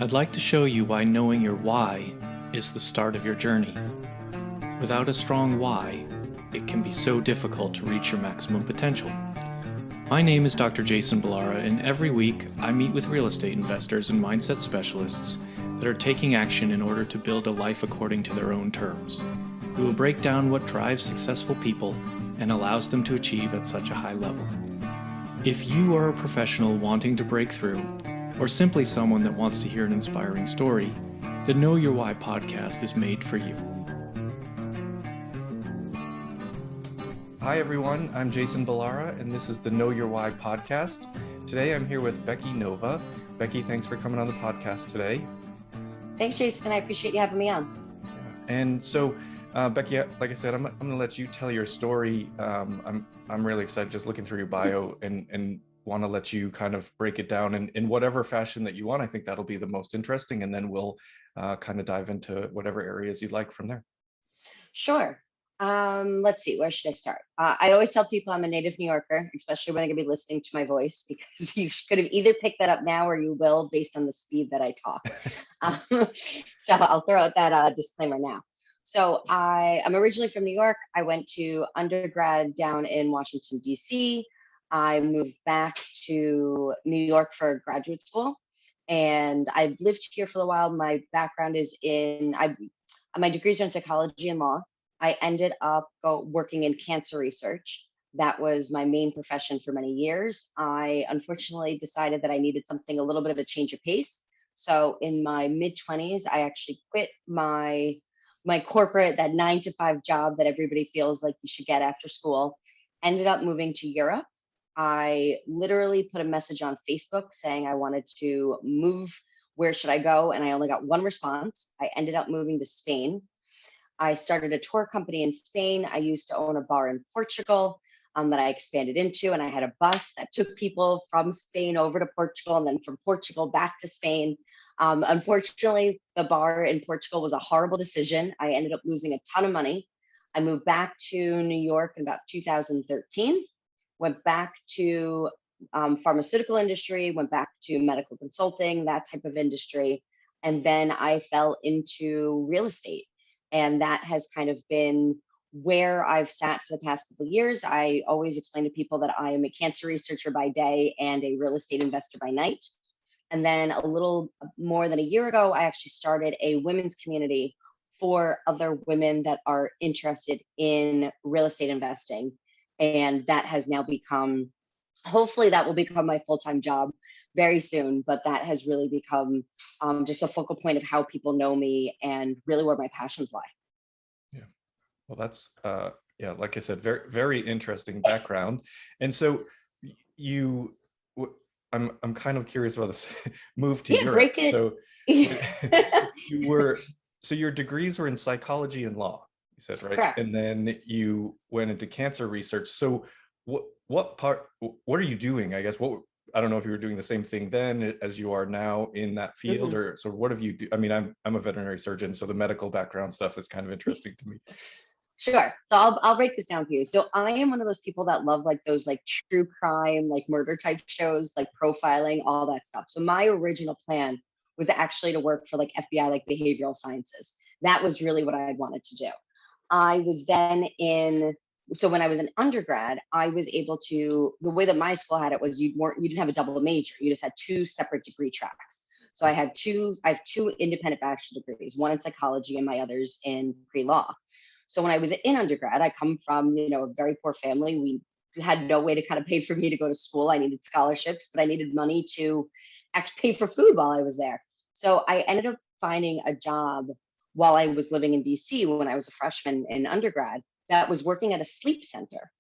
I'd like to show you why knowing your why is the start of your journey. Without a strong why, it can be so difficult to reach your maximum potential. My name is Dr. Jason Balara, and every week I meet with real estate investors and mindset specialists that are taking action in order to build a life according to their own terms. We will break down what drives successful people and allows them to achieve at such a high level. If you are a professional wanting to break through, or simply someone that wants to hear an inspiring story, the Know Your Why podcast is made for you. Hi everyone, I'm Jason Balara, and this is the Know Your Why podcast. Today I'm here with Becky Nova. Becky, thanks for coming on the podcast today. Thanks, Jason. I appreciate you having me on. And so, Becky, like I said, I'm going to let you tell your story. I'm really excited just looking through your bio and want to let you kind of break it down in whatever fashion that you want. I think that'll be the most interesting, and then we'll kind of dive into whatever areas you'd like from there. Sure. Let's see, where should I start? I always tell people I'm a native New Yorker, especially when they're going to be listening to my voice, because you could have either picked that up now or you will based on the speed that I talk. So I'll throw out that disclaimer now. So I'm originally from New York. I went to undergrad down in Washington, D.C. I moved back to New York for graduate school, and I've lived here for a while. My background is my degrees are in psychology and law. I ended up working in cancer research. That was my main profession for many years. I unfortunately decided that I needed something a little bit of a change of pace. So in my mid-20s, I actually quit my corporate, that 9-to-5 job that everybody feels like you should get after school. Ended up moving to Europe. I literally put a message on Facebook saying I wanted to move. Where should I go? And I only got one response. I ended up moving to Spain. I started a tour company in Spain. I used to own a bar in Portugal that I expanded into, and I had a bus that took people from Spain over to Portugal and then from Portugal back to Spain. Unfortunately, the bar in Portugal was a horrible decision. I ended up losing a ton of money. I moved back to New York in about 2013, went back to pharmaceutical industry, went back to medical consulting, that type of industry. And then I fell into real estate. And that has kind of been where I've sat for the past couple of years. I always explain to people that I am a cancer researcher by day and a real estate investor by night. And then a little more than a year ago, I actually started a women's community for other women that are interested in real estate investing. And that has now become, hopefully that will become my full-time job very soon, but that has really become just a focal point of how people know me and really where my passions lie. Yeah, well, that's like I said, very, very interesting background. And so I'm kind of curious about this move to Europe. So so your degrees were in psychology and law, you said, right? Correct. And then you went into cancer research. So what are you doing? I guess I don't know if you were doing the same thing then as you are now in that field, or so what have you do? I mean, I'm a veterinary surgeon, so the medical background stuff is kind of interesting to me. Sure. So I'll break this down for you. So I am one of those people that love like those like true crime, like murder type shows, like profiling, all that stuff. So my original plan was actually to work for like FBI, like behavioral sciences. That was really what I had wanted to do. I was then so when I was an undergrad, I was able to, the way that my school had it was you didn't have a double major. You just had two separate degree tracks. So I have two independent bachelor degrees, one in psychology and my others in pre-law. So when I was in undergrad, I come from, a very poor family. We had no way to kind of pay for me to go to school. I needed scholarships, but I needed money to actually pay for food while I was there. So I ended up finding a job while I was living in DC when I was a freshman in undergrad that was working at a sleep center.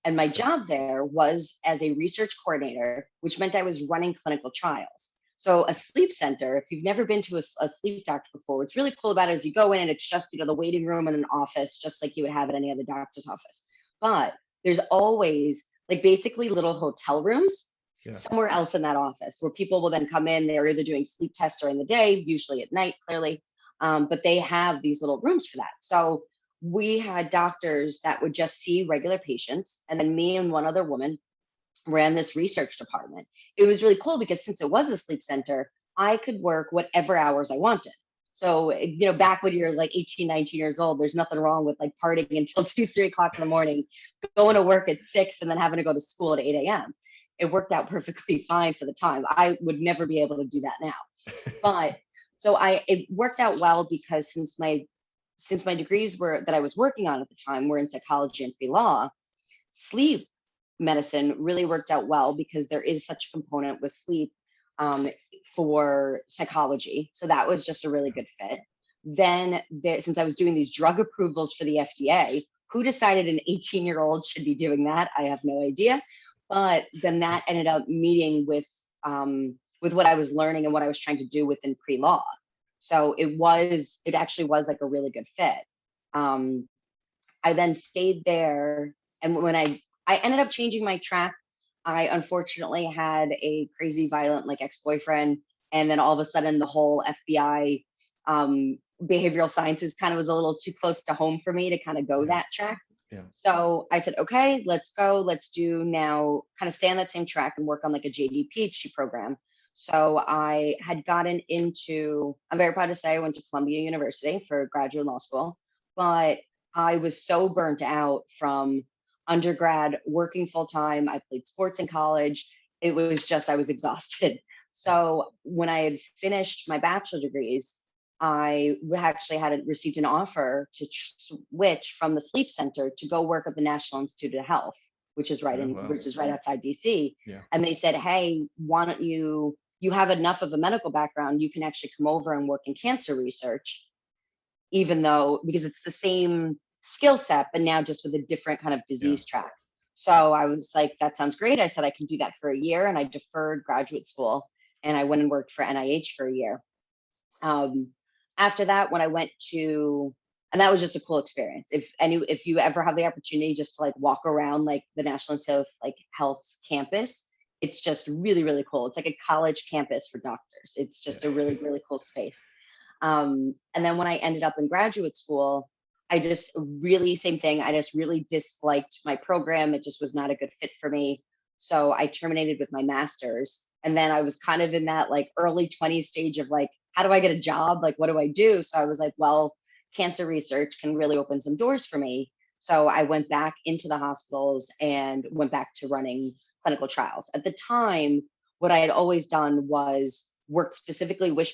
And my job there was as a research coordinator, which meant I was running clinical trials. So a sleep center, if you've never been to a sleep doctor before, what's really cool about it is you go in and it's just, the waiting room in an office, just like you would have at any other doctor's office. But there's always like basically little hotel rooms somewhere else in that office where people will then come in. They're either doing sleep tests during the day, usually at night, clearly. But they have these little rooms for that. So we had doctors that would just see regular patients. And then me and one other woman ran this research department. It was really cool because since it was a sleep center, I could work whatever hours I wanted. So, back when you're like 18, 19 years old, there's nothing wrong with like partying until 2, 3 o'clock in the morning, going to work at 6 and then having to go to school at 8 a.m. It worked out perfectly fine for the time. I would never be able to do that now. But so it worked out well because since my degrees that I was working on at the time were in psychology and pre-law, sleep medicine really worked out well because there is such a component with sleep um, for psychology. So that was just a really good fit. Then since I was doing these drug approvals for the FDA, who decided an 18-year-old should be doing that? I have no idea. But then that ended up meeting with what I was learning and what I was trying to do within pre-law. So it actually was like a really good fit. I then stayed there, and when I ended up changing my track. I unfortunately had a crazy violent like ex-boyfriend, and then all of a sudden the whole FBI behavioral sciences kind of was a little too close to home for me to kind of go that track. Yeah. So I said, okay, let's go. Let's do now kind of stay on that same track and work on like a JD PhD program. So I had gotten into, I'm very proud to say I went to Columbia University for graduate law school, but I was so burnt out from undergrad, working full time. I played sports in college. It was just, I was exhausted. So when I had finished my bachelor degrees, I actually received an offer to switch from the sleep center to go work at the National Institute of Health, which is right outside DC. Yeah. And they said, hey, why don't you have enough of a medical background, you can actually come over and work in cancer research, because it's the same skill set, but now just with a different kind of disease track. So I was like, that sounds great. I said, I can do that for a year. And I deferred graduate school and I went and worked for NIH for a year. After that, when I went and that was just a cool experience. If you ever have the opportunity just to like walk around like the National Institute of like Health's campus, it's just really, really cool. It's like a college campus for doctors. It's just a really, really cool space. And then when I ended up in graduate school, I just really, same thing. I just really disliked my program. It just was not a good fit for me. So I terminated with my master's. And then I was kind of in that like early 20s stage of like, how do I get a job? Like, what do I do? So I was like, well, cancer research can really open some doors for me. So I went back into the hospitals and went back to running clinical trials. At the time, what I had always done was work specifically with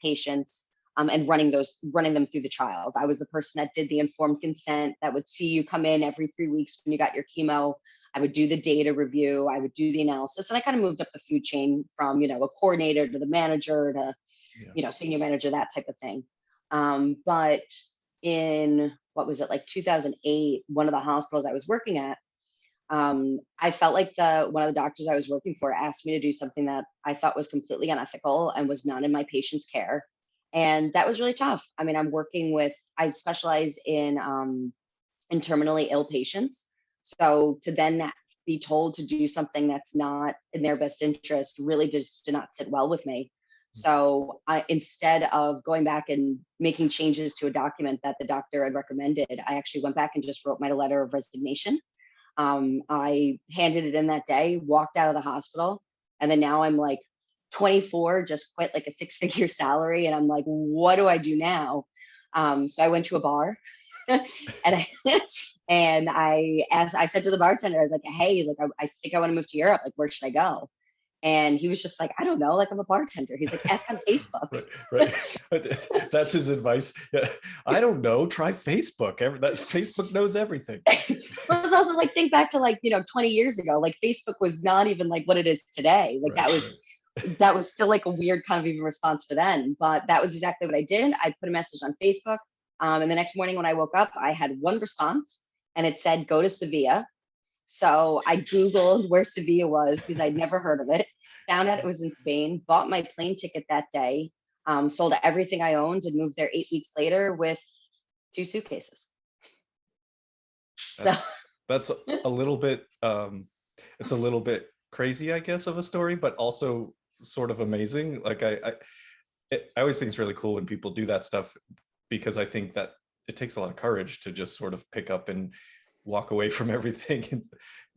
patients and running them through the trials. I was the person that did the informed consent, that would see you come in every 3 weeks when you got your chemo. I would do the data review. I would do the analysis. And I kind of moved up the food chain from, a coordinator to the manager to, senior manager, that type of thing. But in, what was it, like 2008, one of the hospitals I was working at, I felt like one of the doctors I was working for asked me to do something that I thought was completely unethical and was not in my patient's care. And that was really tough. I mean, I specialize in terminally ill patients. So to then be told to do something that's not in their best interest really just did not sit well with me. So instead of going back and making changes to a document that the doctor had recommended, I actually went back and just wrote my letter of resignation. I handed it in that day, walked out of the hospital, and then now I'm like 24, just quit like a 6-figure salary. And I'm like, what do I do now? So I went to a bar and I said to the bartender, I was like, hey, like, I think I want to move to Europe. Like, where should I go? And he was just like, I don't know, like, I'm a bartender. He's like, ask on Facebook. Right. That's his advice. Yeah. I don't know. Try Facebook. Facebook knows everything. But it's also like, think back to like, 20 years ago, like Facebook was not even like what it is today. Like that was still like a weird kind of even response for then, but that was exactly what I did. I put a message on Facebook. And the next morning when I woke up, I had one response and it said, go to Sevilla. So I Googled where Sevilla was because I'd never heard of it, found out it was in Spain, bought my plane ticket that day, sold everything I owned and moved there 8 weeks later with 2 suitcases. That's a little bit, it's a little bit crazy, I guess, of a story, but also sort of amazing. Like I always think it's really cool when people do that stuff, because I think that it takes a lot of courage to just sort of pick up and walk away from everything and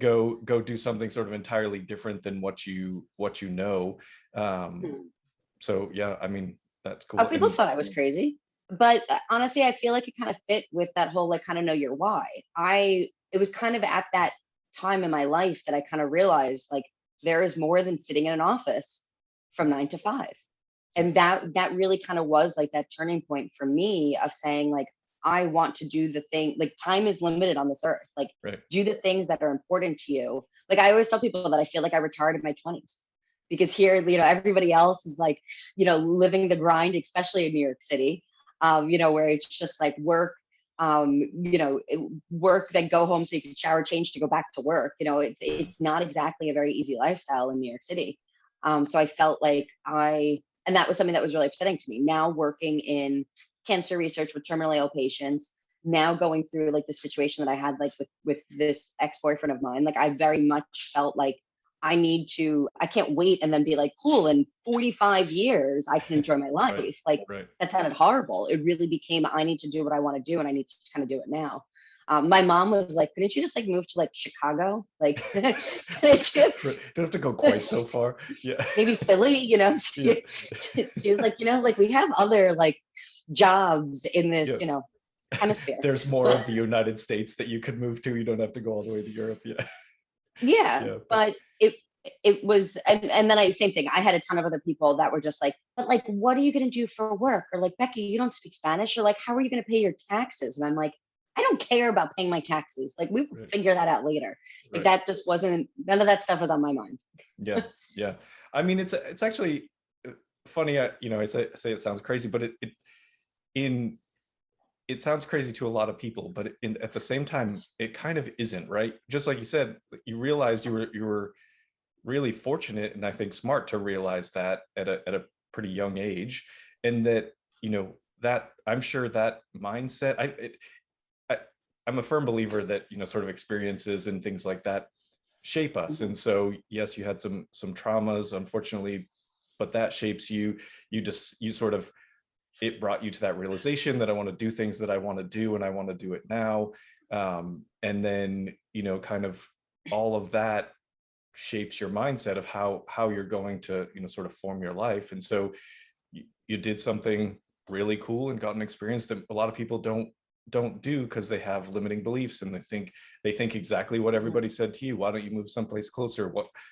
go do something sort of entirely different than what you know. So yeah, I mean, that's Oh, cool. people And thought I was crazy, but honestly, I feel like it kind of fit with that whole like kind of know your why. It was kind of at that time in my life that I kind of realized like there is more than sitting in an office from 9 to 5. And that really kind of was like that turning point for me of saying like I want to do the thing, like time is limited on this earth, like right, do the things that are important to you. Like I always tell people that I feel like I retired in my 20s because here, everybody else is like, living the grind, especially in New York City, where it's just like work, work, then go home so you can shower, change to go back to work. It's not exactly a very easy lifestyle in New York City. So I felt like and that was something that was really upsetting to me. Now working in cancer research with terminally ill patients, now going through like the situation that I had like with this ex-boyfriend of mine, like I very much felt like I can't wait and then be like, cool, in 45 years, I can enjoy my right, life. Like right. that sounded horrible. It really became, I need to do what I want to do and I need to kind of do it now. My mom was like, couldn't you just like move to like Chicago? Like, Don't have to go quite so far. Yeah. maybe Philly, Yeah. she was like, like we have other like jobs in Yeah. this, hemisphere. There's more of the United States that you could move to. You don't have to go all the way to Europe. Yeah. Yeah, Yeah. But but it was, and then same thing. I had a ton of other people that were just like, but like, what are you going to do for work? Or like, Becky, you don't speak Spanish. Or like, how are you going to pay your taxes? And I'm like, I don't care about paying my taxes. Like, we will right, figure that out later. Like, right. that just wasn't, none of that stuff was on my mind. Yeah. Yeah. I mean, it's actually funny. I say it sounds crazy, but in it sounds crazy to a lot of people, but at the same time, it kind of isn't, right? Just like you said, you realized you were really fortunate and I think smart to realize that at a pretty young age, and that that I'm sure that mindset. I I'm a firm believer that sort of experiences and things like that shape us, Mhm. and so yes, you had some traumas, unfortunately, but that shapes you. You sort of, it brought you to that realization that I want to do things that I want to do and I want to do it now. And then, kind of all of that shapes your mindset of how you're going to, sort of form your life. And so you did something really cool and got an experience that a lot of people don't do because they have limiting beliefs and they think exactly what Mhm. everybody said to you. Why don't you move someplace closer?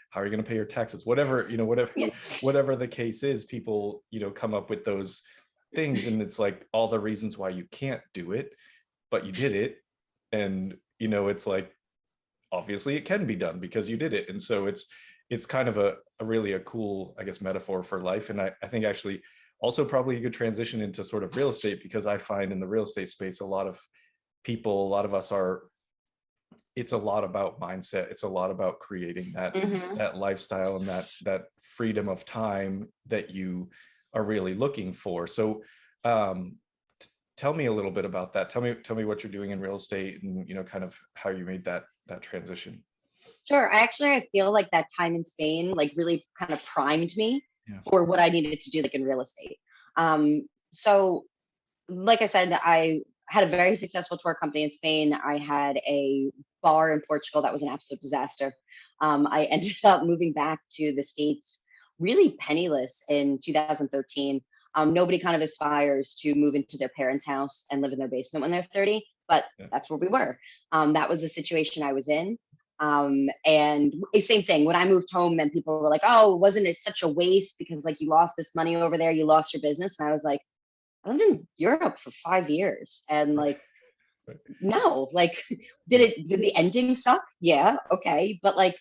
How are you going to pay your taxes? Whatever, whatever, Yeah. whatever the case is, people, come up with those things, and it's like all the reasons why you can't do it, but you did it. And it's like, obviously it can be done because you did it. And so it's kind of a really a cool, I guess, metaphor for life. And I think actually also probably a good transition into sort of real estate, because I find in the real estate space, a lot of people, a lot of us are, it's a lot about mindset. It's a lot about creating Mhm. that lifestyle and that freedom of time that you are really looking for. So um tell me a little bit about that. Tell me what you're doing in real estate, and kind of how you made that transition. Sure. I feel like that time in Spain, like really kind of primed me Yeah. for what I needed to do, like in real estate. So like I said, I had a very successful tour company in Spain. I had a bar in Portugal that was an absolute disaster. I ended up moving back to the States really penniless in 2013. Nobody kind of aspires to move into their parents' house and live in their basement when they're 30, but Yeah. that's where we were. That was the situation I was in. And same thing when I moved home, then people were like, oh, wasn't it such a waste because like you lost this money over there, you lost your business. And I was like, I lived in Europe for 5 years and Right. like, Right. no, like, Yeah. did the ending suck? Yeah. Okay. But like,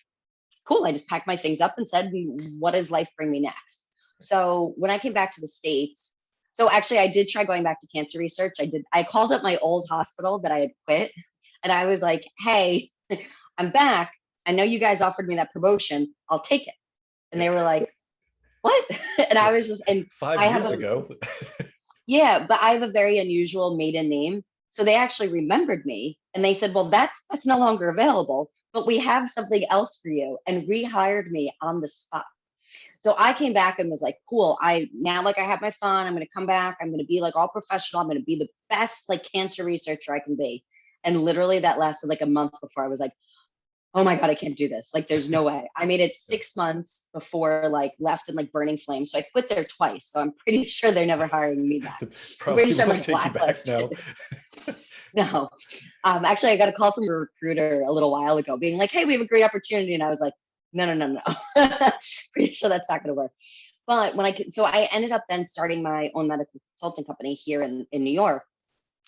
cool. I just packed my things up and said, what does life bring me next? So when I came back to the States, so actually I did try going back to cancer research. I called up my old hospital that I had quit and I was like, hey, I'm back. I know you guys offered me that promotion. I'll take it. And Yeah. they were like, what? And Yeah. I was just, and I Five have years a, ago. yeah, but I have a very unusual maiden name. So they actually remembered me and they said, well, that's no longer available, but we have something else for you and rehired me on the spot. So I came back and was like, cool. Like I have my fun. I'm going to come back. I'm going to be like all professional. I'm going to be the best like cancer researcher I can be. And literally that lasted like a month before I was like, oh my God, I can't do this. Like, there's no way. I made it 6 months before like left in like burning flames. So I quit there twice. So I'm pretty sure they're never hiring me back. They I'm pretty probably sure I'm won't like take you back now. blacklisted. No. Actually, I got a call from a recruiter a little while ago being like, hey, we have a great opportunity. And I was like, no, no, no, no. Pretty sure that's not going to work. But so I ended up then starting my own medical consulting company here in New York.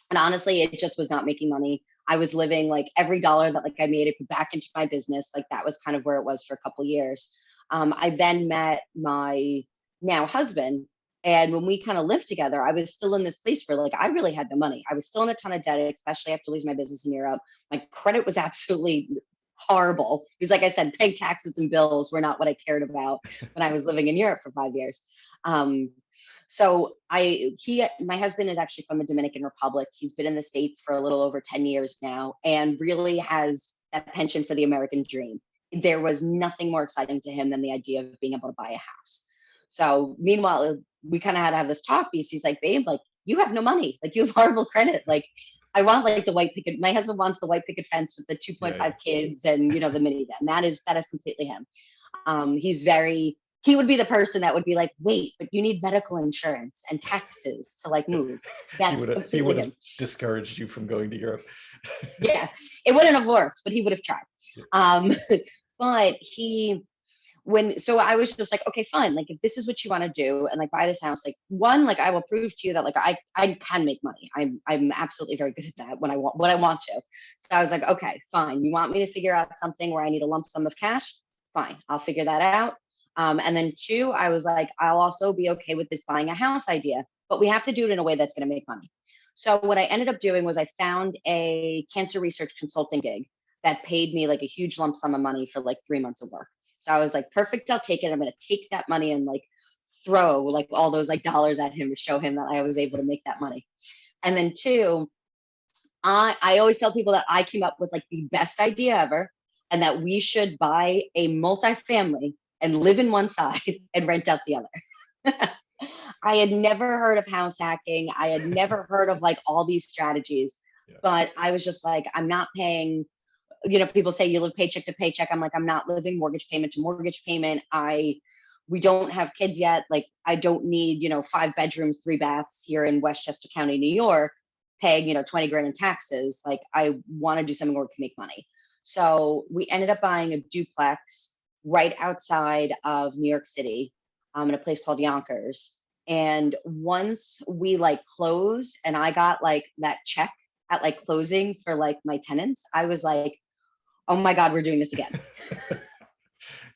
And honestly, it just was not making money. I was living like every dollar that like I made, it put back into my business. Like that was kind of where it was for a couple of years. I then met my now husband. And when we kind of lived together, I was still in this place where like I really had no money. I was still in a ton of debt, especially after losing my business in Europe. My credit was absolutely horrible because, like I said, paying taxes and bills were not what I cared about when I was living in Europe for 5 years. Um, so my husband is actually from the Dominican Republic. He's been in the States for a little over 10 years now and really has that penchant for the American dream. There was nothing more exciting to him than the idea of being able to buy a house. So meanwhile, we kind of had to have this talk because he's like, babe, like you have no money, like you have horrible credit. Like I want like the white picket. My husband wants the white picket fence with the 2.5 kids and the minivan. That is completely him. He would be the person that would be like, wait, but you need medical insurance and taxes to like move. That's He would have him. discouraged you from going to Europe. Yeah, it wouldn't have worked, but he would have tried. Yeah. But so I was just like, okay, fine. Like, if this is what you want to do and like buy this house, like one, like I will prove to you that like I can make money. I'm absolutely very good at that when I want to. So I was like, okay, fine. You want me to figure out something where I need a lump sum of cash? Fine, I'll figure that out. And then two, I was like, I'll also be okay with this buying a house idea, but we have to do it in a way that's going to make money. So what I ended up doing was I found a cancer research consulting gig that paid me like a huge lump sum of money for like 3 months of work. So I was like, perfect, I'll take it. I'm going to take that money and like throw like all those like dollars at him to show him that I was able to make that money. And then two, I always tell people that I came up with like the best idea ever and that we should buy a multifamily and live in one side and rent out the other. I had never heard of house hacking. I had never heard of like all these strategies, but I was just like, I'm not paying, people say you live paycheck to paycheck. I'm like, I'm not living mortgage payment to mortgage payment. We don't have kids yet. Like I don't need, 5 bedrooms, 3 baths here in Westchester County, New York, paying, 20 grand in taxes. Like I want to do something where we can make money. So we ended up buying a duplex right outside of New York City, in a place called Yonkers. And once we like closed and I got like that check at like closing for like my tenants, I was like, oh my God, we're doing this again.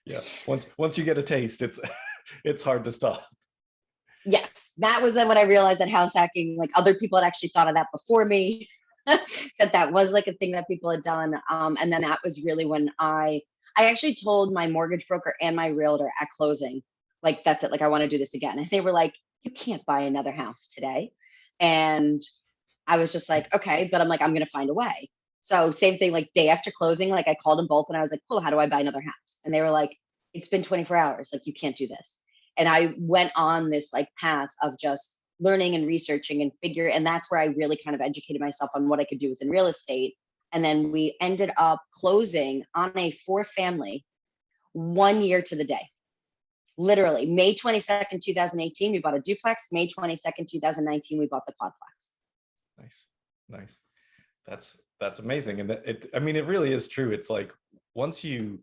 Yeah. Once you get a taste, it's hard to stop. Yes. That was then when I realized that house hacking, like other people had actually thought of that before me, that was like a thing that people had done. And then that was really when I actually told my mortgage broker and my realtor at closing, like, that's it. Like, I want to do this again. And they were like, you can't buy another house today. And I was just like, okay, but I'm like, I'm going to find a way. So same thing, like day after closing, like I called them both and I was like, cool, how do I buy another house? And they were like, it's been 24 hours. Like, you can't do this. And I went on this like path of just learning and researching and that's where I really kind of educated myself on what I could do within real estate. And then we ended up closing on a 4-family 1 year to the day. Literally, May 22nd, 2018, we bought a duplex. May 22nd, 2019, we bought the quadplex. Nice. That's amazing. And it really is true. It's like once you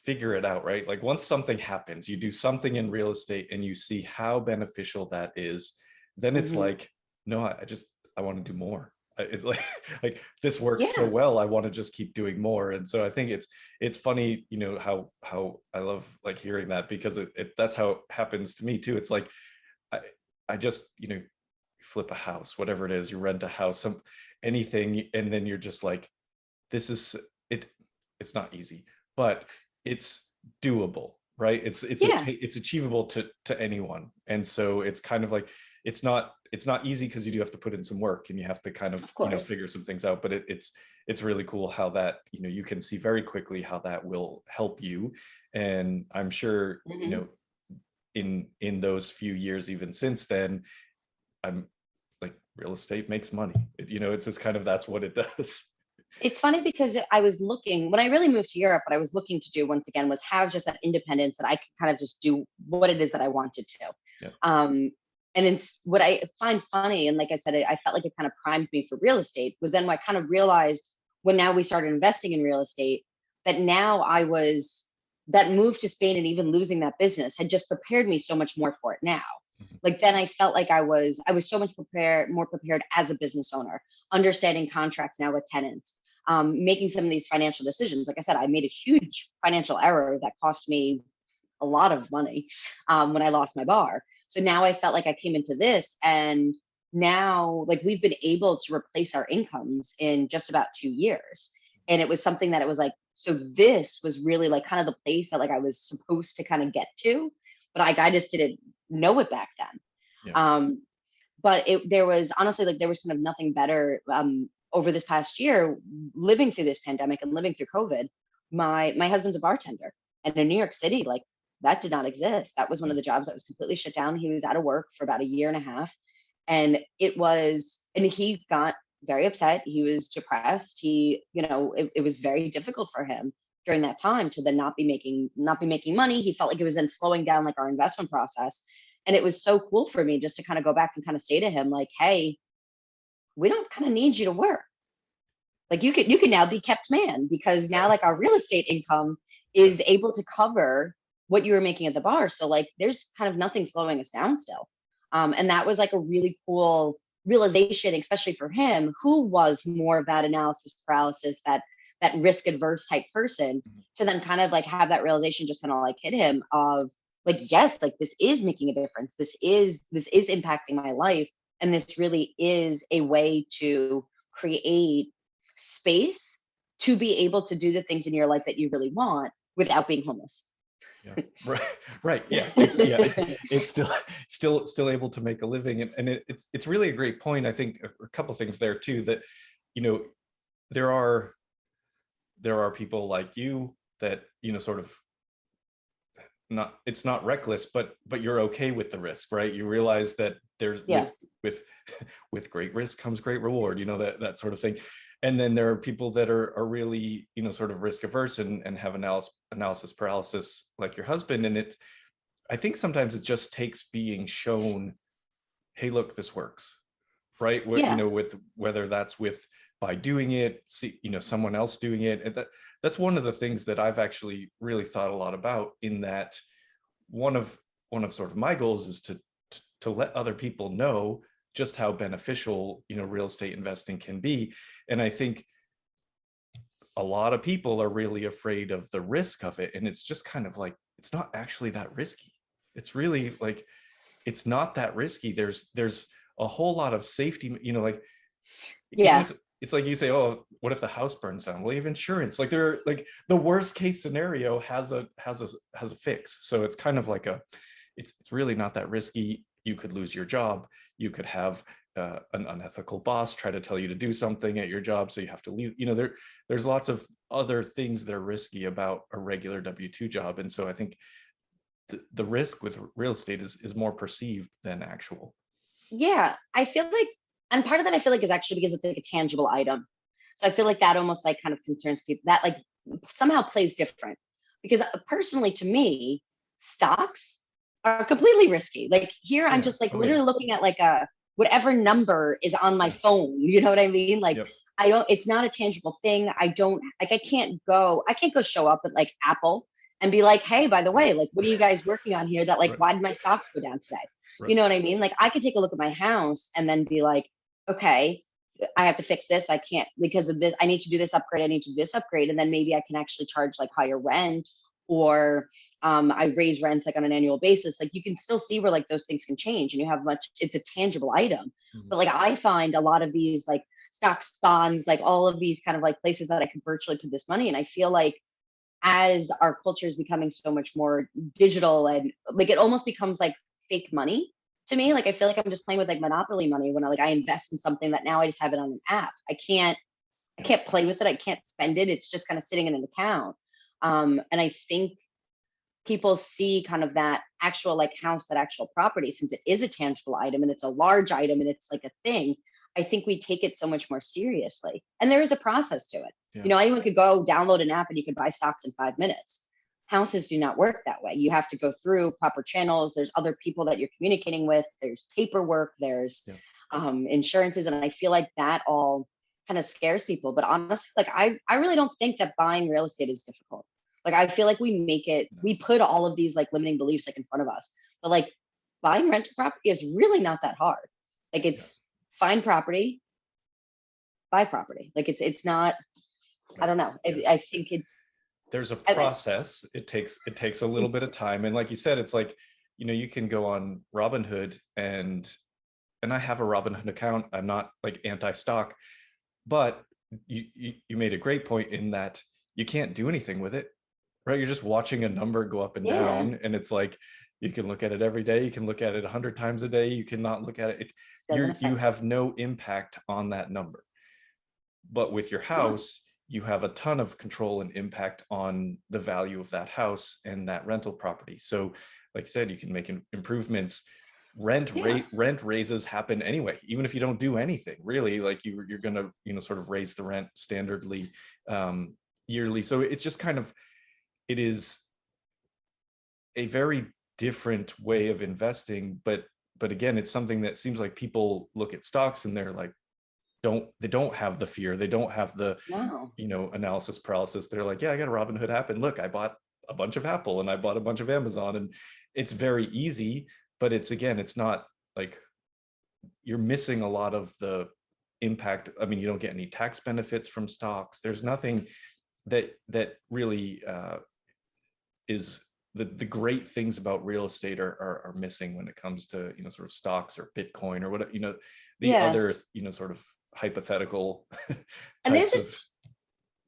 figure it out, right? Like once something happens, you do something in real estate and you see how beneficial that is, then it's like, no, I want to do more. It's like this works so well, I want to just keep doing more. And so I think it's funny, how I love like hearing that, because that's how it happens to me too. It's like I just flip a house, whatever it is, you rent a house, anything, and then you're just like, this is it. It's not easy, but it's doable, right? It's achievable to anyone. And so it's kind of like, it's not easy because you do have to put in some work and you have to kind of figure some things out, but it's really cool how that you can see very quickly how that will help you. And I'm sure in those few years even since then, I'm like, real estate makes money. It's just kind of, that's what it does. It's funny because I was looking when I really moved to Europe. What I was looking to do once again was have just that independence that I could kind of just do what it is that I wanted to. Yeah. And it's what I find funny, and like I said, I felt like it kind of primed me for real estate. Was then what I kind of realized when now we started investing in real estate that now I was that move to Spain and even losing that business had just prepared me so much more for it now. Mhm. Like then I felt like I was so much more prepared as a business owner, understanding contracts now with tenants, making some of these financial decisions. Like I said, I made a huge financial error that cost me a lot of money when I lost my bar. So now I felt like I came into this, and now like we've been able to replace our incomes in just about 2 years. And it was something that it was like, so this was really like kind of the place that like I was supposed to kind of get to, but like I just didn't know it back then. Yeah. But there was honestly like there was kind of nothing better over this past year living through this pandemic and living through COVID. My husband's a bartender, and in New York City, like that did not exist. That was one of the jobs that was completely shut down. He was out of work for about a year and a half, and he got very upset. He was depressed. It was very difficult for him during that time to then not be making money. He felt like it was then slowing down like our investment process. And it was so cool for me just to kind of go back and kind of say to him, like, hey, we don't kind of need you to work. Like you can now be kept man, because now like our real estate income is able to cover what you were making at the bar. So like there's kind of nothing slowing us down still. And that was like a really cool realization, especially for him, who was more of that analysis paralysis, that risk adverse type person, Mhm. to then kind of like have that realization just kind of like hit him of like, yes, like this is making a difference. This is impacting my life. And this really is a way to create space to be able to do the things in your life that you really want without being homeless. Yeah. Right. Right. Yeah. It's still able to make a living. And it's really a great point. I think a couple things there too, that, you know, there are people like you that, you know, sort of it's not reckless, but you're okay with the risk, right? You realize that there's Yeah. with great risk comes great reward, you know, that sort of thing. And then there are people that are really, you know, sort of risk averse and have analysis paralysis like your husband. And I think sometimes it just takes being shown, hey, look, this works, right? You Yeah. know, with whether that's with by doing it, you know, someone else doing it. And that's one of the things that I've actually really thought a lot about, in that one of sort of my goals is to let other people know just how beneficial, you know, real estate investing can be. And I think a lot of people are really afraid of the risk of it. And it's just kind of like, it's not actually that risky. It's really like, it's not that risky. There's a whole lot of safety, you know, like, even Yeah. if it's like you say, oh, what if the house burns down? Well, you have insurance. Like like the worst case scenario has a fix. So it's kind of like it's really not that risky. You could lose your job. You could have an unethical boss try to tell you to do something at your job, so you have to leave. You know, there's lots of other things that are risky about a regular W-2 job. And so I think the risk with real estate is more perceived than actual. Yeah. I feel like, and part of that I feel like is actually because it's like a tangible item. So I feel like that almost like kind of concerns people, that like somehow plays different, because personally to me, stocks are completely risky. Like here, I'm Yeah. just like Oh yeah. literally looking at like whatever number is on my Yeah. phone. You know what I mean? Like Yep. it's not a tangible thing. I don't like, I can't go show up at like Apple and be like, hey, by the way, like, what are you guys working on here that like, Right. why did my stocks go down today? Right. You know what I mean? Like I could take a look at my house and then be like, okay, I have to fix this. I can't because of this. I need to do this upgrade. I need to do this upgrade. And then maybe I can actually charge like higher rent, or I raise rents like on an annual basis. Like you can still see where like those things can change, and you have it's a tangible item. Mhm. But like I find a lot of these like stocks, bonds, like all of these kind of like places that I can virtually put this money. And I feel like as our culture is becoming so much more digital, and like it almost becomes like fake money to me. Like I feel like I'm just playing with like monopoly money when I invest in something that now I just have it on an app. I can't play with it. I can't spend it. It's just kind of sitting in an account. And I think people see kind of that actual like house, that actual property, since it is a tangible item and it's a large item and it's like a thing. I think we take it so much more seriously. And there is a process to it. Yeah. Anyone could go download an app and you could buy stocks in 5 minutes. Houses do not work that way. You have to go through proper channels. There's other people that you're communicating with. There's paperwork. There's insurances. And I feel like that all kind of scares people. But honestly, like I really don't think that buying real estate is difficult. Like I feel like we put all of these like limiting beliefs like in front of us. But like buying rental property is really not that hard. Like it's find property, buy property. Like it's not, I don't know. I think there's a process. It takes a little bit of time. And like you said, it's like, you can go on Robinhood and I have a Robinhood account. I'm not like anti-stock, but you made a great point in that you can't do anything with it, right? You're just watching a number go up and down, and it's like, you can look at it every day. You can look at it 100 times a day. You cannot look at it. You have no impact on that number. But with your house, you have a ton of control and impact on the value of that house and that rental property. So like you said, you can make improvements. Rent raises happen anyway, even if you don't do anything really. Like you're going to sort of raise the rent standardly yearly. So it's just kind of, it is a very different way of investing, but again, it's something that seems like people look at stocks and they're like, they don't have the fear, they don't have the analysis paralysis. They're like, yeah, I got a Robinhood app and look, I bought a bunch of Apple and I bought a bunch of Amazon, and it's very easy. But it's not like you're missing a lot of the impact. I mean, you don't get any tax benefits from stocks. There's nothing that really is the great things about real estate are missing when it comes to sort of stocks or Bitcoin or whatever, other sort of hypothetical and types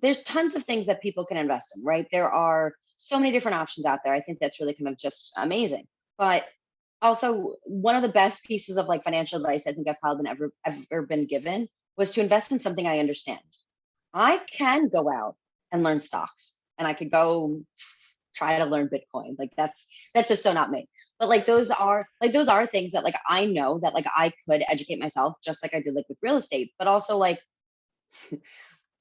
there's tons of things that people can invest in, right? There are so many different options out there. I think that's really kind of just amazing. But also, one of the best pieces of like financial advice I think I've probably ever been given was to invest in something I understand. I can go out and learn stocks, and I could go try to learn Bitcoin. Like that's just so not me. But like those are things that like I know that like I could educate myself just like I did like with real estate. But also like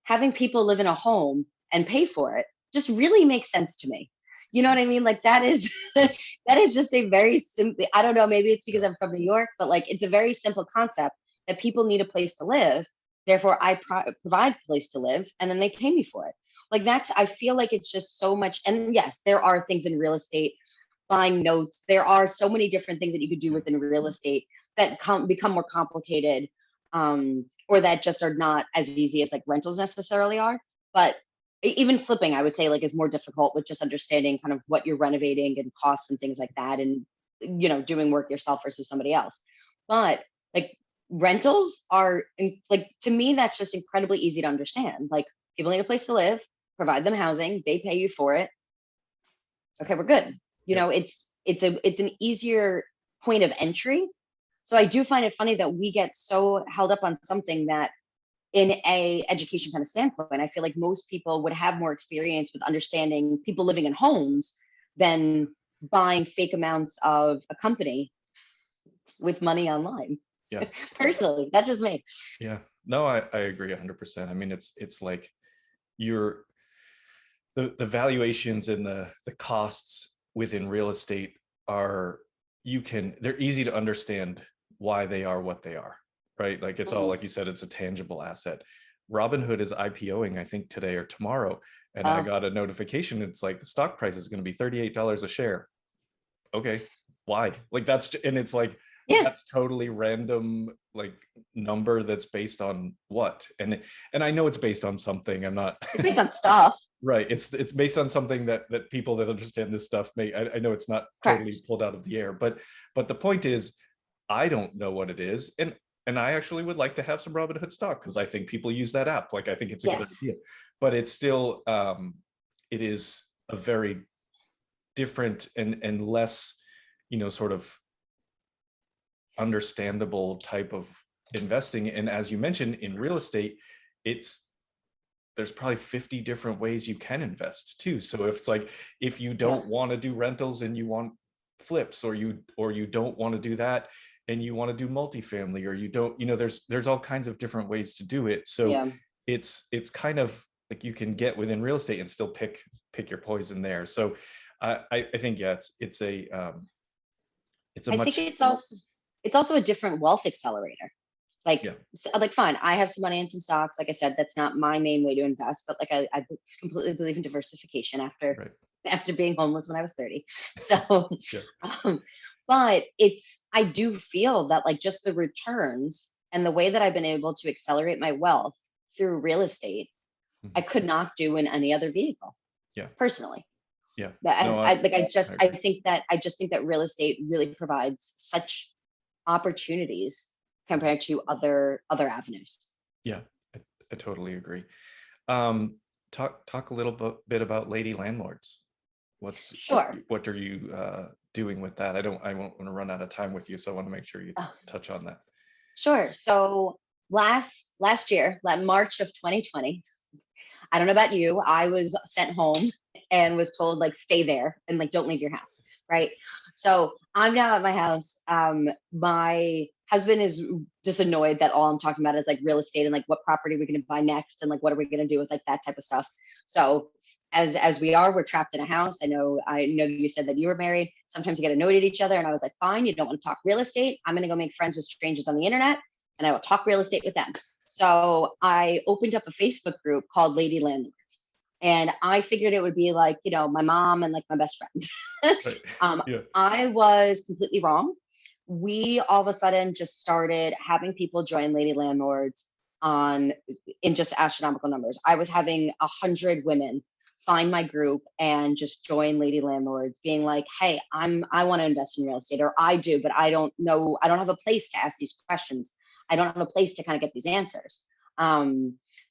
having people live in a home and pay for it just really makes sense to me. You know what I mean? Like that is that is just a very simple, I don't know, maybe it's because I'm from New York, but like it's a very simple concept that people need a place to live. Therefore, I provide a place to live, and then they pay me for it. Like that's, I feel like it's just so much. And yes, there are things in real estate, buying notes. There are so many different things that you could do within real estate that become more complicated, or that just are not as easy as like rentals necessarily are. But even flipping, I would say like is more difficult with just understanding kind of what you're renovating and costs and things like that, and doing work yourself versus somebody else. But like rentals are like, to me, that's just incredibly easy to understand. Like people need a place to live, provide them housing, they pay you for it. Okay, we're good. It's an easier point of entry. So I do find it funny that we get so held up on something that in a education kind of standpoint, I feel like most people would have more experience with understanding people living in homes than buying fake amounts of a company with money online. Yeah. Personally, that's just me. Yeah. No, I agree 100%. I mean, it's like the valuations and the costs within real estate they're easy to understand why they are what they are, right? Like it's all, like you said, it's a tangible asset. Robinhood is IPOing, I think today or tomorrow. And I got a notification. It's like the stock price is going to be $38 a share. Okay. Why? Like and it's like, that's totally random, like number that's based on what? And I know it's based on something. It's based on stuff. Right. It's based on something that people that understand this stuff I know it's not totally pulled out of the air, but the point is, I don't know what it is. And I actually would like to have some Robinhood stock because I think people use that app. Like I think it's a good idea, but it's still, it is a very different and less, sort of understandable type of investing. And as you mentioned, in real estate, there's probably 50 different ways you can invest too. So if you don't want to do rentals and you want flips, or you don't want to do that, and you want to do multifamily, or you don't, there's all kinds of different ways to do it. So Yeah. it's kind of like you can get within real estate and still pick your poison there. So I think, yeah, it's a I think it's also a different wealth accelerator. Like, Yeah. like fine, I have some money in some stocks. Like I said, that's not my main way to invest, but like I completely believe in diversification after Right. after being homeless when I was 30. So, Yeah. but I do feel that like just the returns and the way that I've been able to accelerate my wealth through real estate, I Mhm. could not do in any other vehicle Yeah. personally. Yeah. That No, I agree. think that real estate really provides such opportunities compared to other avenues. Yeah, I totally agree. Um, talk a little bit about lady landlords. Sure. What are you doing with that? I won't want to run out of time with you, so I want to make sure you Uh, touch on that. sure. So last year, like March of 2020, I don't know about you, I was sent home and was told like stay there and like don't leave your house, right? So I'm now at my house. My husband is just annoyed that all I'm talking about is like real estate and like what property we're going to buy next and like what are we going to do with like that type of stuff. So as we're trapped in a house. I know you said that you were married. Sometimes you get annoyed at each other, and I was like, fine, you don't want to talk real estate. I'm going to go make friends with strangers on the internet, and I will talk real estate with them. So I opened up a Facebook group called Lady Landlords. And I figured it would be like, my mom and like my best friend. Right. um, Yeah. I was completely wrong. We all of a sudden just started having people join Lady Landlords on in just astronomical numbers. I was having 100 women find my group and just join Lady Landlords, being like, hey, I want to invest in real estate, or I do, but I don't know, I don't have a place to ask these questions. I don't have a place to kind of get these answers.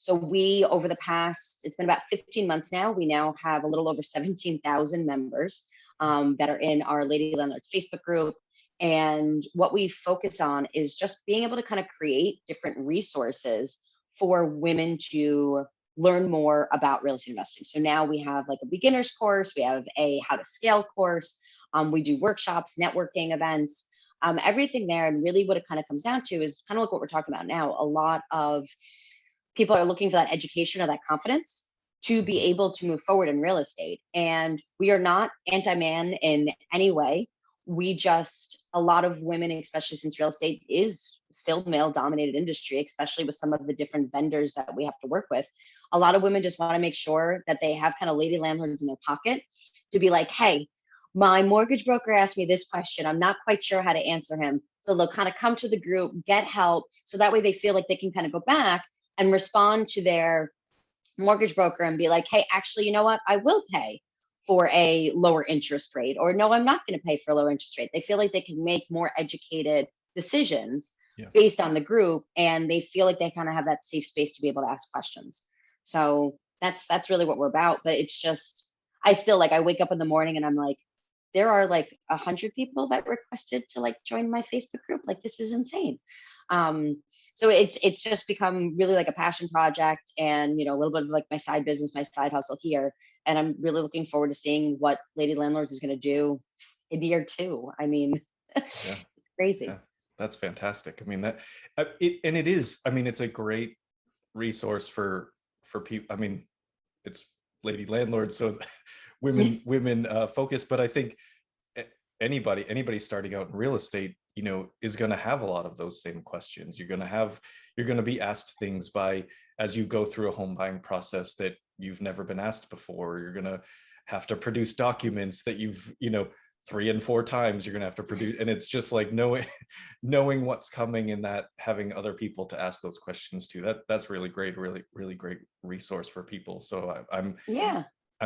So we, over the past, it's been about 15 months now, we now have a little over 17,000 members that are in our Lady Landlords Facebook group. And what we focus on is just being able to kind of create different resources for women to learn more about real estate investing. So now we have like a beginner's course, we have a how to scale course, we do workshops, networking events, everything there. And really what it kind of comes down to is kind of like what we're talking about now. A lot of people are looking for that education or that confidence to be able to move forward in real estate. And we are not anti-man in any way. We just, a lot of women, especially since real estate is still male dominated industry, especially with some of the different vendors that we have to work with. A lot of women just want to make sure that they have kind of lady landlords in their pocket to be like, hey, my mortgage broker asked me this question. I'm not quite sure how to answer him. So they'll kind of come to the group, get help. So that way they feel like they can kind of go back and respond to their mortgage broker and be like, hey, actually, you know what? I will pay for a lower interest rate, or no, I'm not going to pay for a lower interest rate. They feel like they can make more educated decisions based on the group, and they feel like they kind of have that safe space to be able to ask questions. So that's really what we're about. But it's just, I still like, I wake up in the morning and I'm like, there are like 100 people that requested to like join my Facebook group. Like, this is insane. So it's just become really like a passion project, and a little bit of like my side business, my side hustle here. And I'm really looking forward to seeing what Lady Landlords is going to do in year 2. I mean, Yeah. it's crazy. Yeah. That's fantastic. I mean, it is. I mean, it's a great resource for people. I mean, it's Lady Landlords, so women focus. But I think anybody starting out in real estate, is going to have a lot of those same questions. You're going to be asked things as you go through a home buying process that you've never been asked before. You're going to have to produce documents that you've 3 and 4 times you're going to have to produce, and it's just like knowing what's coming, and that having other people to ask those questions to, that's really great, really great resource for people. So I'm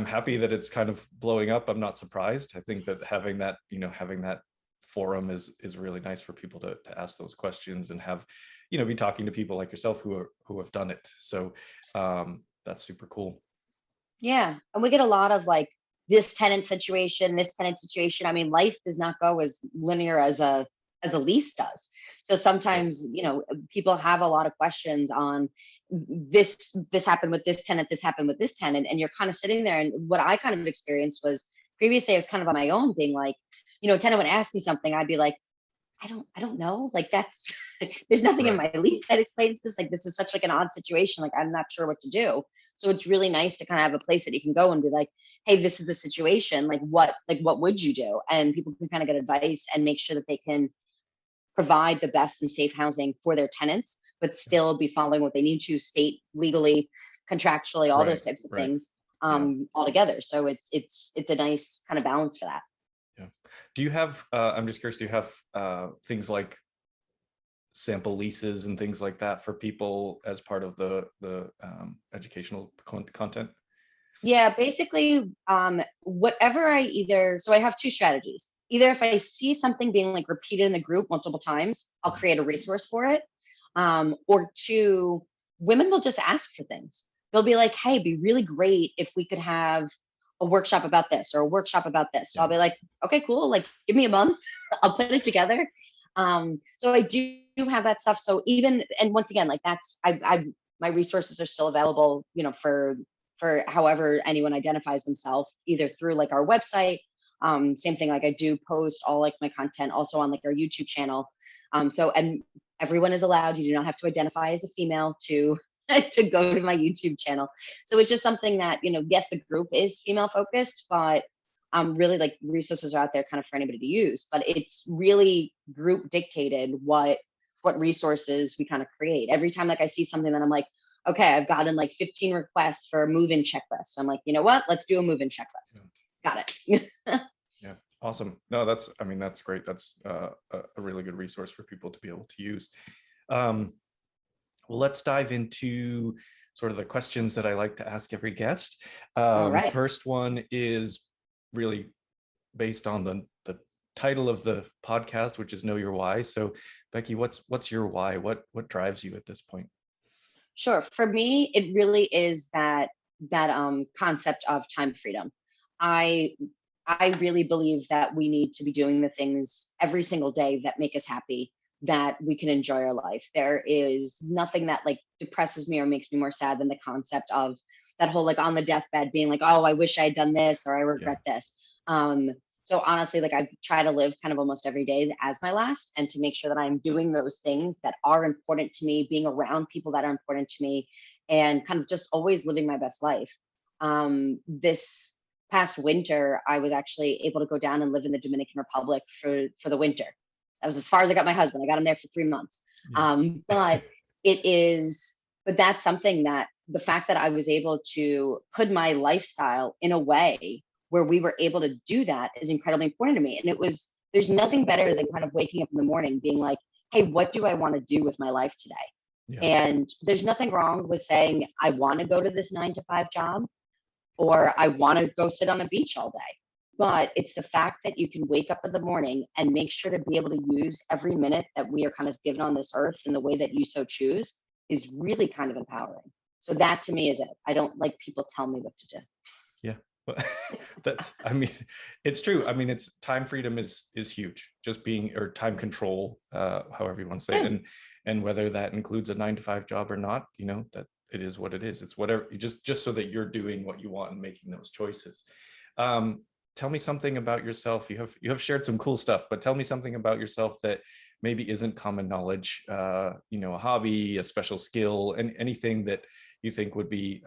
happy that it's kind of blowing up. I'm not surprised. I think that having that forum is really nice for people to ask those questions and have, be talking to people like yourself who have done it. So that's super cool. Yeah. And we get a lot of like this tenant situation. I mean, life does not go as linear as a lease does. So sometimes, people have a lot of questions on this happened with this tenant, this happened with this tenant. And you're kind of sitting there. And what I kind of experienced was previously I was kind of on my own being like, a tenant would ask me something. I'd be like, I don't know. Like that's there's nothing in Right. my lease that explains this. Like this is such like an odd situation. Like I'm not sure what to do. So it's really nice to kind of have a place that you can go and be like, hey, this is the situation. Like what would you do? And people can kind of get advice and make sure that they can provide the best and safe housing for their tenants, but Yeah. still be following what they need to state legally, contractually, all Right. those types of Right. things Yeah. all together. So it's a nice kind of balance for that. Yeah. Do you have, I'm just curious, do you have things like sample leases and things like that for people as part of the educational content? Yeah, basically, whatever I either, so I have two strategies. Either if I see something being like repeated in the group multiple times, I'll Mhm. create a resource for it. Or two, women will just ask for things. They'll be like, hey, it'd be really great if we could have a workshop about this or a workshop about this. So Yeah. I'll be like, okay, cool. Like, give me a month, I'll put it together. So I do have that stuff. So even, and once again, like that's, my resources are still available, you know, for however anyone identifies themselves, either through like our website. Same thing, like I do post all like my content also on like our YouTube channel. So and everyone is allowed. You do not have to identify as a female to to go to my YouTube channel. So it's just something that, you know, yes, the group is female focused, but really like resources are out there kind of for anybody to use. But it's really group dictated what resources we kind of create. Every time like I see something that I'm like, okay, I've gotten like 15 requests for a move-in checklist. So I'm like, you know what? Let's do a move-in checklist. Got it. Yeah, awesome. No, that's, I mean, that's great. That's a really good resource for people to be able to use. Well, let's dive into sort of the questions that I like to ask every guest. All right. First one is really based on the title of the podcast, which is Know Your Why. So, Becky, what's your why? What drives you at this point? Sure. For me, it really is that concept of time freedom. I I really believe that we need to be doing the things every single day that make us happy, that we can enjoy our life. There is nothing that like depresses me or makes me more sad than the concept of that whole like on the deathbed being like, oh, I wish I had done this or I Yeah, regret this. Um, so honestly, like I try to live kind of almost every day as my last and to make sure that I'm doing those things that are important to me, being around people that are important to me, and kind of just always living my best life. This past winter, I was actually able to go down and live in the Dominican Republic for the winter. That was as far as I got my husband. I got him there for 3 months. yeah, But it is, but that's something that the fact that I was able to put my lifestyle in a way where we were able to do that is incredibly important to me. And it was, there's nothing better than kind of waking up in the morning being like, hey, what do I want to do with my life today? yeah, And there's nothing wrong with saying, I want to go to this 9 to 5 job or I want to go sit on a beach all day. But it's the fact that you can wake up in the morning and make sure to be able to use every minute that we are kind of given on this earth in the way that you so choose is really kind of empowering. So that to me is it. I don't like people tell me what to do. yeah. But that's, I mean, it's true. I mean, it's time freedom is huge. Just being, or time control, however you want to say it, Yeah. and whether that includes a 9 to 5 job or not, you know, that it is what it is. It's whatever, you just so that you're doing what you want and making those choices. Um, Tell me something about yourself. You have shared some cool stuff, but tell me something about yourself that maybe isn't common knowledge. You know, a hobby, a special skill, and anything that you think would be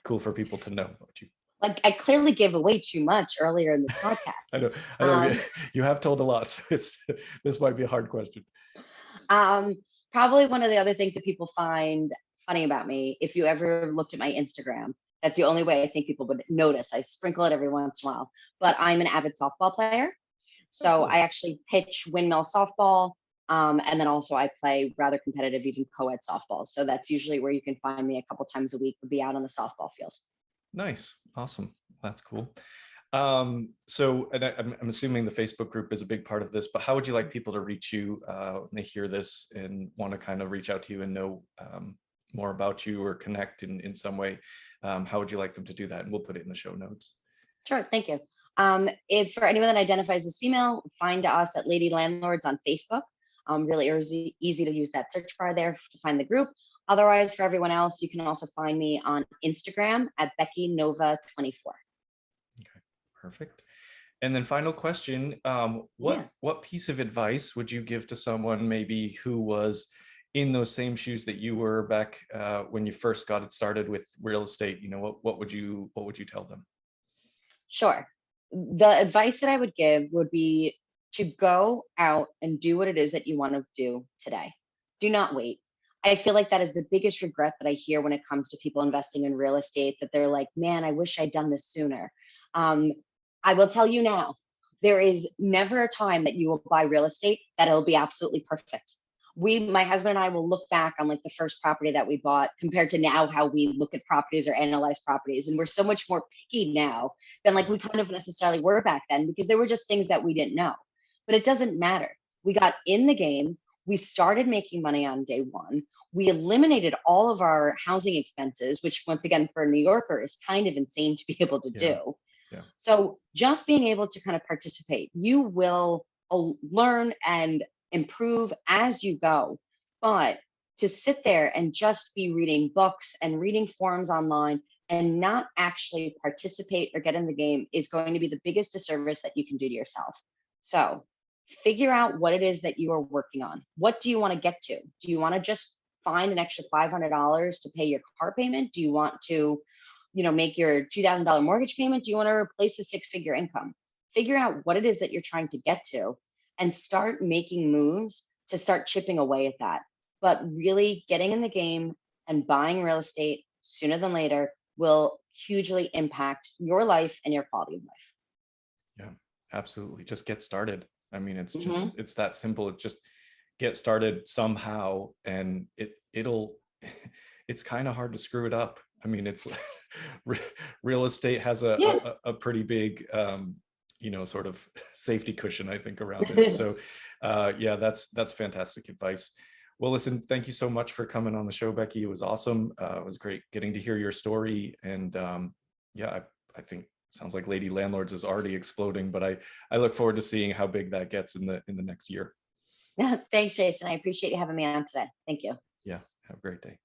cool for people to know about you. Like I clearly gave away too much earlier in this I podcast. know, I know Um, you have told a lot, so it's this might be a hard question. um, Probably one of the other things that people find funny about me, if you ever looked at my Instagram, that's the only way I think people would notice. I sprinkle it every once in a while, but I'm an avid softball player. Oh, So I cool. actually pitch windmill softball. And then also I play rather competitive, even co-ed softball. So that's usually where you can find me a couple times a week, would be out on the softball field. Nice, awesome, that's cool. So, and I'm assuming the Facebook group is a big part of this, but how would you like people to reach you when they hear this and want to kind of reach out to you and know more about you or connect in some way? How would you like them to do that? And we'll put it in the show notes. Sure, thank you. If for anyone that identifies as female, find us at Lady Landlords on Facebook. Really easy to use that search bar there to find the group. Otherwise, for everyone else, you can also find me on Instagram at Becky Nova 24. Okay, perfect. And then final question, Yeah. what piece of advice would you give to someone maybe who was in those same shoes that you were back when you first got it started with real estate? You know, what would you tell them? Sure. The advice that I would give would be to go out and do what it is that you want to do today. Do not wait. I feel like that is the biggest regret that I hear when it comes to people investing in real estate, that they're like, man, I wish I'd done this sooner. Um, I will tell you now, there is never a time that you will buy real estate that it'll be absolutely perfect. My husband and I will look back on like the first property that we bought compared to now how we look at properties or analyze properties. And we're so much more picky now than like we kind of necessarily were back then, because there were just things that we didn't know. But it doesn't matter. We got in the game. We started making money on day one. We eliminated all of our housing expenses, which once again, for a New Yorker is kind of insane to be able to Yeah. do. Yeah. So just being able to kind of participate, you will learn and improve as you go. But to sit there and just be reading books and reading forums online and not actually participate or get in the game is going to be the biggest disservice that you can do to yourself. So figure out what it is that you are working on. What do you want to get to? Do you want to just find an extra $500 to pay your car payment? Do you want to, make your $2,000 mortgage payment? Do you want to replace a six-figure income? Figure out what it is that you're trying to get to and start making moves to start chipping away at that. But really getting in the game and buying real estate sooner than later will hugely impact your life and your quality of life. Yeah, absolutely. Just get started. I mean, Mhm. it's that simple. It's just get started somehow, and it'll it's kind of hard to screw it up. I mean, it's real estate has Yeah. a pretty big sort of safety cushion, I think, around it. So yeah, that's fantastic advice. Well, listen, thank you so much for coming on the show, Becky. It was awesome. It was great getting to hear your story. And yeah, I think sounds like Lady Landlords is already exploding, but I look forward to seeing how big that gets in the next year. Thanks, Jason. I appreciate you having me on today. Thank you. Yeah, have a great day.